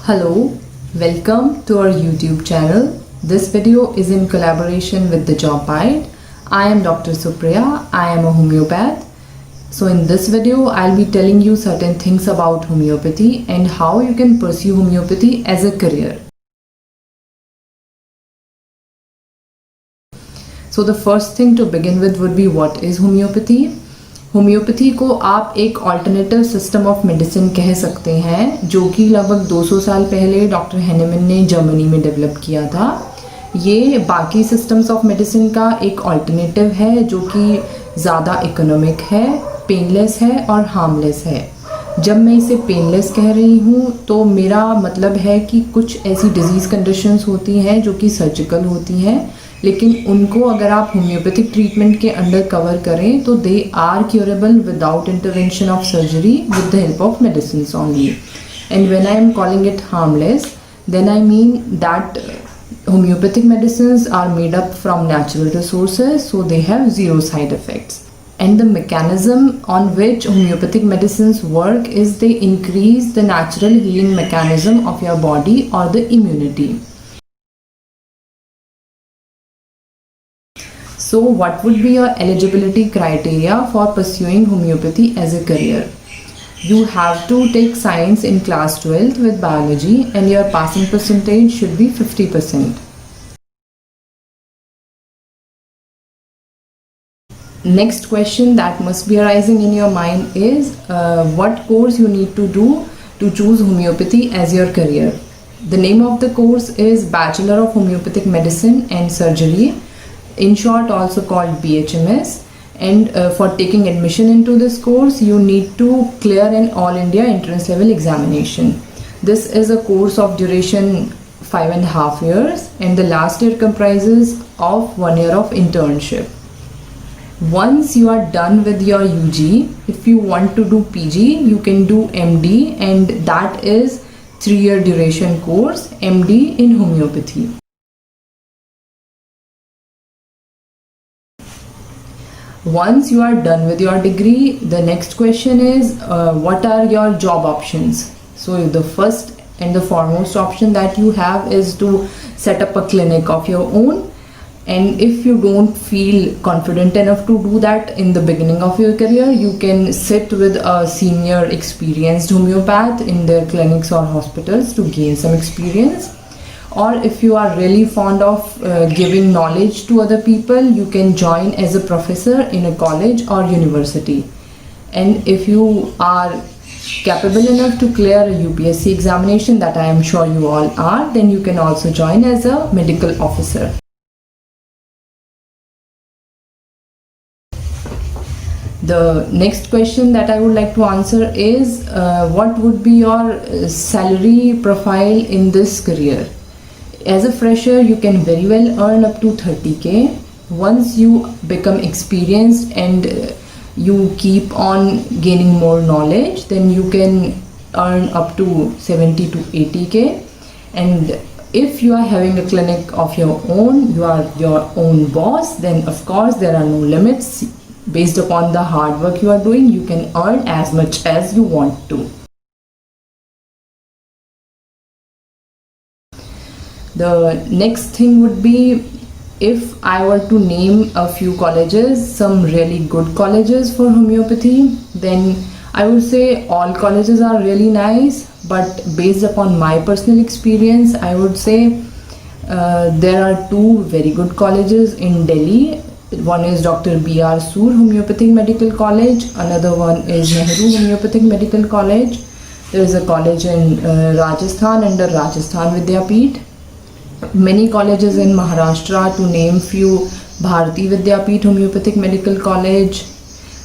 Hello, welcome to our YouTube channel. This video is in collaboration with the JobBite. I am Dr. Supriya. I am a homeopath. So in this video, I'll be telling you certain things about homeopathy and how you can pursue homeopathy as a career. So the first thing to begin with would be what is homeopathy? Homeopathy को आप एक alternative system of medicine कह सकते हैं जो कि लगभग 200 साल पहले डॉक्टर हैनेमन ने जर्मनी में डेवलप किया था। ये बाकी सिस्टम्स ऑफ मेडिसिन का एक ऑल्टरनेटिव है जो कि ज़्यादा इकोनॉमिक है, पेनलेस है और हार्मलेस है। जब मैं इसे पेनलेस कह रही हूँ तो मेरा मतलब है कि कुछ ऐसी डिजीज़ कंडीशंस होती हैं जो कि सर्जिकल होती हैं, लेकिन उनको अगर आप होम्योपैथिक ट्रीटमेंट के अंडर कवर करें तो they are curable without intervention of surgery with the help of medicine only. And when I am calling it harmless, then I mean that homeopathic medicines are made up from natural resources, so they have zero side effects. And the mechanism on which homeopathic medicines work is they increase the natural healing mechanism of your body or the immunity. So what would be your eligibility criteria for pursuing homeopathy as a career? You have to take science in class 12th with biology and your passing percentage should be 50%. Next question that must be arising in your mind is what course you need to do to choose homeopathy as your career. The name of the course is Bachelor of Homeopathic Medicine and Surgery, in short also called BHMS. And for taking admission into this course, you need to clear an All India entrance level examination. This is a course of duration 5.5 years and the last year comprises of 1 year of internship. Once you are done with your UG, if you want to do PG, you can do MD, and that is 3-year duration course, MD in homeopathy. Once you are done with your degree, the next question is what are your job options? So the first and the foremost option that you have is to set up a clinic of your own. And if you don't feel confident enough to do that in the beginning of your career, you can sit with a senior experienced homeopath in their clinics or hospitals to gain some experience. Or if you are really fond of giving knowledge to other people, you can join as a professor in a college or university. And if you are capable enough to clear a UPSC examination, that I am sure you all are, then you can also join as a medical officer. The next question that I would like to answer is what would be your salary profile in this career? As a fresher, you can very well earn up to 30k. Once you become experienced and you keep on gaining more knowledge, then you can earn up to 70 to 80k. And if you are having a clinic of your own, you are your own boss, then of course there are no limits. Based upon the hard work you are doing, you can earn as much as you want to. The next thing would be, if I were to name a few colleges, some really good colleges for homeopathy, then I would say all colleges are really nice, but based upon my personal experience, I would say there are two very good colleges in Delhi. One is Dr. B.R. Soor Homeopathic Medical College, another one is Nehru Homeopathic Medical College. There is a college in Rajasthan under Rajasthan Vidyapeeth. Many colleges in Maharashtra, to name few: Bharati Vidyapeeth Homeopathic Medical College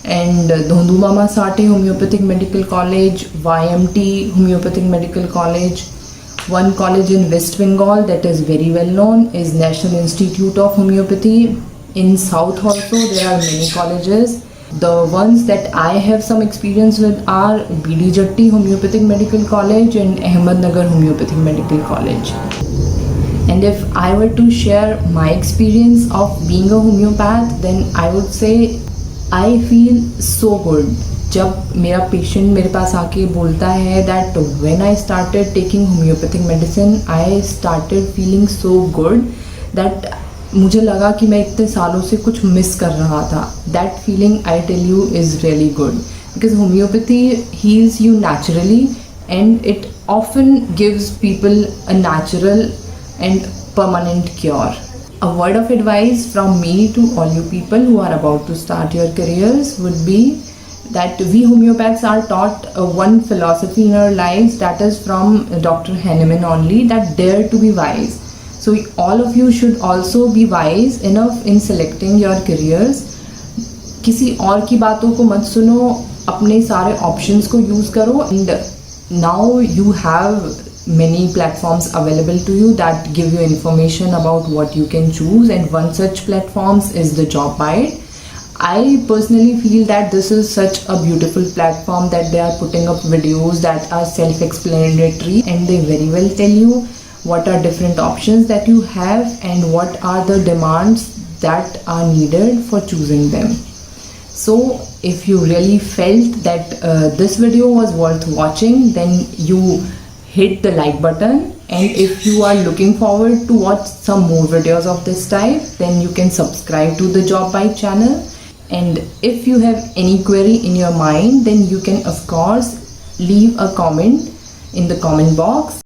and Dhondu Mama Sate Homeopathic Medical College, YMT Homeopathic Medical College. One college in West Bengal that is very well known is National Institute of Homeopathy. In South also there are many colleges. The ones that I have some experience with are BD Jatti Homeopathic Medical College and Ahmednagar Homeopathic Medical College. And if I were to share my experience of being a homeopath, then I would say I feel so good जब मेरा patient मेरे पास आके बोलता है that when I started taking homeopathic medicine I started feeling so good that मुझे लगा कि मैं इतने सालों से कुछ मिस कर रहा था. That feeling I tell you is really good because homeopathy heals you naturally and it often gives people a natural and permanent cure. A word of advice from me to all you people who are about to start your careers would be that we homeopaths are taught one philosophy in our lives, that is from Dr. Henneman only, that dare to be wise. So all of you should also be wise enough in selecting your careers. किसी और की बातों को मत सुनो, अपने सारे options को use करो. And now you have many platforms available to you that give you information about what you can choose, and one such platforms is the JobBite. I personally feel that this is such a beautiful platform that they are putting up videos that are self-explanatory, and they very well tell you what are different options that you have and what are the demands that are needed for choosing them. So if you really felt that this video was worth watching, then you hit the like button, and if you are looking forward to watch some more videos of this type, then you can subscribe to the JobBite channel. And if you have any query in your mind, then you can of course leave a comment in the comment box,